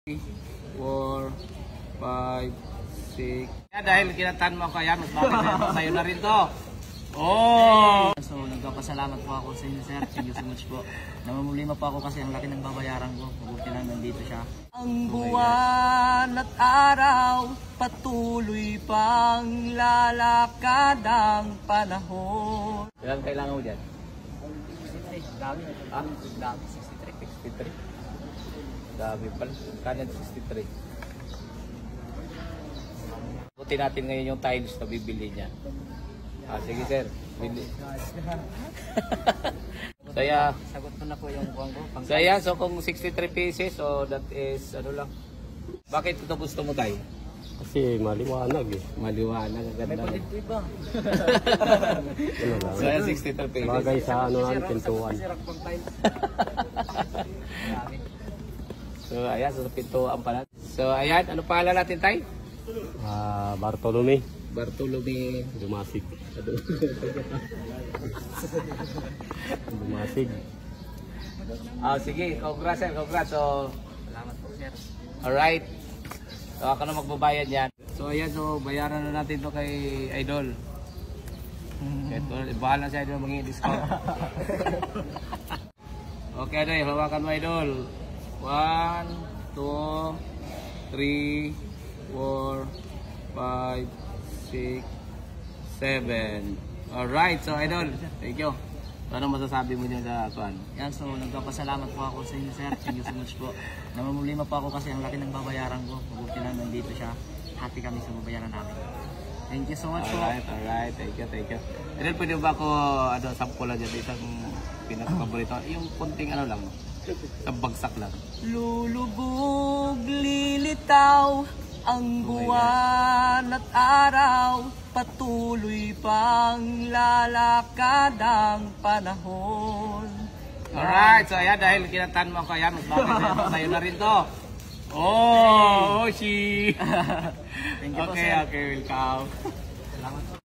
4, 5, 6. Dahil kinatan mo kaya, mas bakit na sa'yo na rin to. Oh! So, nagpapasalamat po ako sa inyo, sir. Thank you so much po. Namumulima po ako kasi ang laki ng babayaran ko. Mabuti lang nandito siya. Ang buwan at araw, patuloy pang lalakad ang panahon. Ilan kailangan mo dyan? 63. Dami. Ah? Dami. 63. 63? Dami pala. Kanan 63. Buti natin ngayon yung tiles na bibili niya. Ah, sige sir. Bili. Saya. Sagot ko na po yung buwan ko. So ayan, so kung 63 pieces, so that is ano lang. Bakit ito gusto mo tayo? Kasi maliwanag eh. Maliwanag, ang ganda. May palit ba? Ano lang. So ayan, 63 pieces. Bagay sa ano lang, pintuan. So ayan, so pintuan pala. So ayan, ano pangalan natin tayo? Bartolome. Bartolome Dumasig. Dumasig. Ah, sige, congrats sir, congrats. So, Salamat po, sir. alright. So ako na magbabayad yan. So ayan, so bayaran na natin to kay Idol. Bahala na si Idol mag-i-discount. Okay, Idol, hawakan mo Idol. 1, 2, 3, 4, 5, 6, 7. Alright, so Idol, thank you. So, ano masasabi mo dyan sa kuan? Yan, so nagpapasalamat po ako sa inyo, sir. Thank you so much po. Namumulima po ako kasi ang laki ng babayaran ko. Mabuti lang nandito siya. Happy kami sa babayaran namin. Thank you so much po. Alright, thank you, thank you. Idol, pwede ba ako sample dyan, isang pinaka-paborito? Yung kunting ano lang, isang bagsak lang. Lulubog, lilitaw, ang buwan at araw, patuloy pang lalakad ang panahon. Alright, so ayan, dahil kinatan mo kaya, mas bakit na sa'yo na rin to. Oh, she. Thank you po, Okay, sir. okay, welcome. Salamat po.